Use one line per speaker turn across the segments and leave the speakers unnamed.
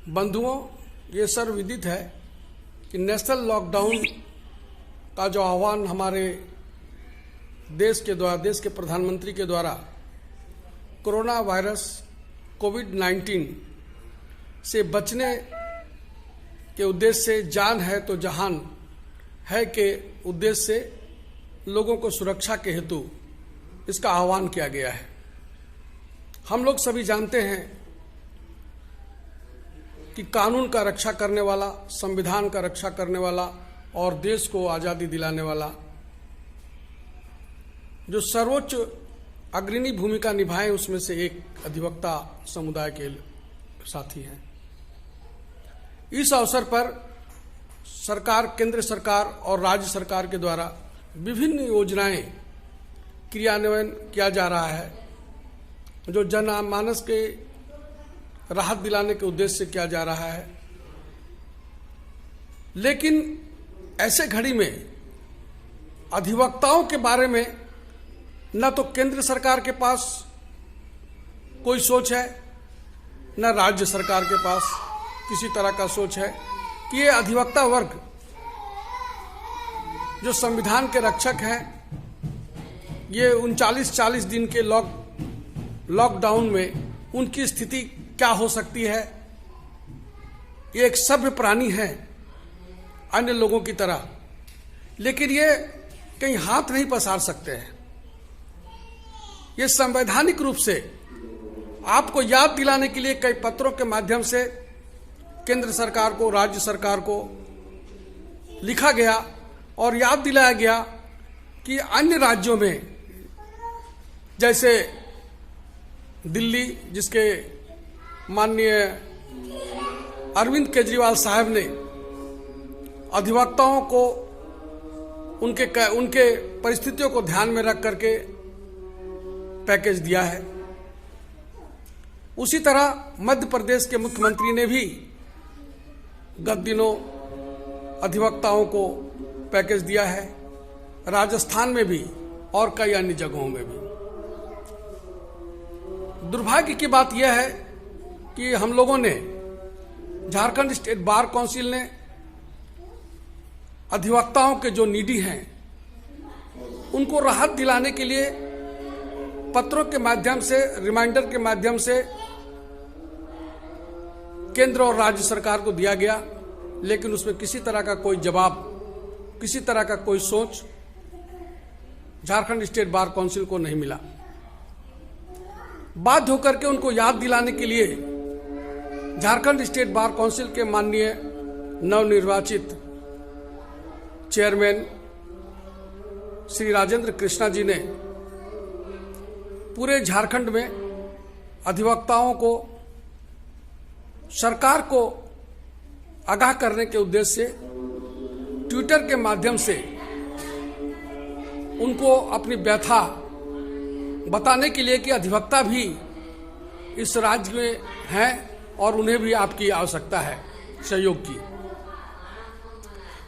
बंधुओं, ये सर्वविदित है कि नेशनल लॉकडाउन का जो आह्वान हमारे देश के प्रधानमंत्री के द्वारा कोरोना वायरस कोविड-19 से बचने के उद्देश्य से जान है तो जहान है के उद्देश्य से लोगों को सुरक्षा के हेतु इसका आह्वान किया गया है। हम लोग सभी जानते हैं कि कानून का रक्षा करने वाला, संविधान का रक्षा करने वाला और देश को आज़ादी दिलाने वाला जो सर्वोच्च अग्रणी भूमिका निभाए उसमें से एक अधिवक्ता समुदाय के साथी हैं। इस अवसर पर सरकार, केंद्र सरकार और राज्य सरकार के द्वारा विभिन्न योजनाएं क्रियान्वयन किया जा रहा है जो जनमानस के राहत दिलाने के उद्देश्य से किया जा रहा है। लेकिन ऐसे घड़ी में अधिवक्ताओं के बारे में न तो केंद्र सरकार के पास कोई सोच है, न राज्य सरकार के पास किसी तरह का सोच है कि ये अधिवक्ता वर्ग जो संविधान के रक्षक हैं, ये 39-40 दिन के लॉकडाउन में उनकी स्थिति क्या हो सकती है। ये एक सभ्य प्राणी है अन्य लोगों की तरह, लेकिन ये कहीं हाथ नहीं पसार सकते हैं। ये संवैधानिक रूप से आपको याद दिलाने के लिए कई पत्रों के माध्यम से केंद्र सरकार को, राज्य सरकार को लिखा गया और याद दिलाया गया कि अन्य राज्यों में जैसे दिल्ली, जिसके माननीय अरविंद केजरीवाल साहब ने अधिवक्ताओं को उनके परिस्थितियों को ध्यान में रख करके पैकेज दिया है, उसी तरह मध्य प्रदेश के मुख्यमंत्री ने भी गत दिनों अधिवक्ताओं को पैकेज दिया है, राजस्थान में भी और कई अन्य जगहों में भी। दुर्भाग्य की बात यह है कि हम लोगों ने, झारखंड स्टेट बार काउंसिल ने अधिवक्ताओं के जो नीडी हैं उनको राहत दिलाने के लिए पत्रों के माध्यम से, रिमाइंडर के माध्यम से केंद्र और राज्य सरकार को दिया गया, लेकिन उसमें किसी तरह का कोई जवाब, किसी तरह का कोई सोच झारखंड स्टेट बार काउंसिल को नहीं मिला। बाध्य होकर के उनको याद दिलाने के लिए झारखंड स्टेट बार काउंसिल के माननीय नवनिर्वाचित चेयरमैन श्री राजेंद्र कृष्णा जी ने पूरे झारखंड में अधिवक्ताओं को, सरकार को आगाह करने के उद्देश्य से ट्विटर के माध्यम से उनको अपनी व्यथा बताने के लिए कि अधिवक्ता भी इस राज्य में हैं और उन्हें भी आपकी आवश्यकता है सहयोग की।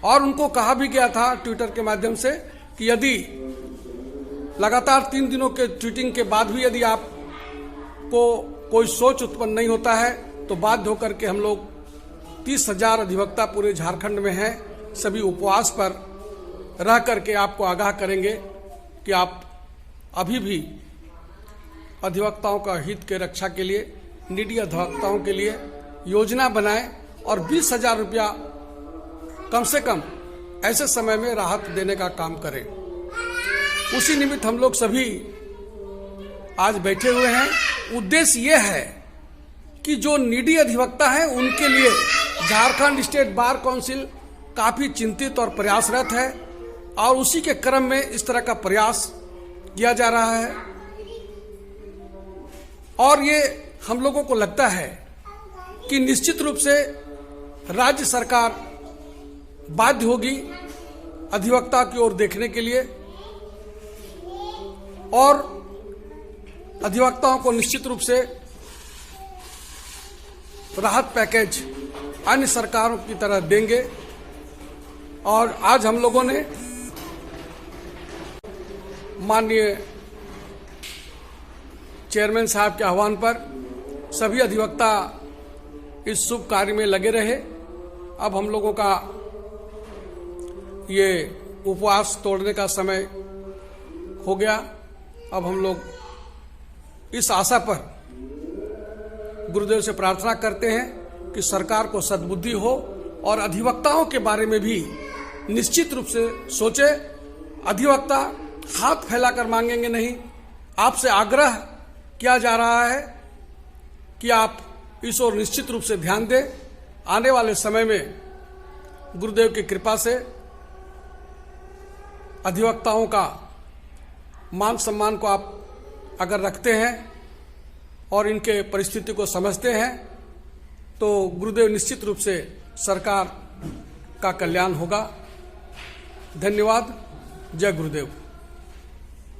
और उनको कहा भी गया था ट्विटर के माध्यम से कि यदि लगातार 3 दिनों के ट्वीटिंग के बाद भी यदि आपको कोई सोच उत्पन्न नहीं होता है तो बाध्य होकर के हम लोग 30,000 अधिवक्ता पूरे झारखंड में हैं, सभी उपवास पर रह करके आपको आगाह करेंगे कि आप अभी भी अधिवक्ताओं का हित के रक्षा के लिए, नीडी अधिवक्ताओं के लिए योजना बनाएं और 20,000 रुपया कम से कम ऐसे समय में राहत देने का काम करें। उसी निमित्त हम लोग सभी आज बैठे हुए हैं। उद्देश्य यह है कि जो नीडी अधिवक्ता हैं उनके लिए झारखंड स्टेट बार काउंसिल काफी चिंतित और प्रयासरत है और उसी के क्रम में इस तरह का प्रयास किया जा रहा है। और ये हम लोगों को लगता है कि निश्चित रूप से राज्य सरकार बाध्य होगी अधिवक्ता की ओर देखने के लिए और अधिवक्ताओं को निश्चित रूप से राहत पैकेज अन्य सरकारों की तरह देंगे। और आज हम लोगों ने माननीय चेयरमैन साहब के आह्वान पर सभी अधिवक्ता इस शुभ कार्य में लगे रहे। अब हम लोगों का ये उपवास तोड़ने का समय हो गया। अब हम लोग इस आशा पर गुरुदेव से प्रार्थना करते हैं कि सरकार को सद्बुद्धि हो और अधिवक्ताओं के बारे में भी निश्चित रूप से सोचे। अधिवक्ता हाथ फैलाकर मांगेंगे नहीं, आपसे आग्रह किया जा रहा है कि आप इस ओर निश्चित रूप से ध्यान दें। आने वाले समय में गुरुदेव की कृपा से अधिवक्ताओं का मान सम्मान को आप अगर रखते हैं और इनके परिस्थिति को समझते हैं तो गुरुदेव निश्चित रूप से सरकार का कल्याण होगा। धन्यवाद। जय गुरुदेव।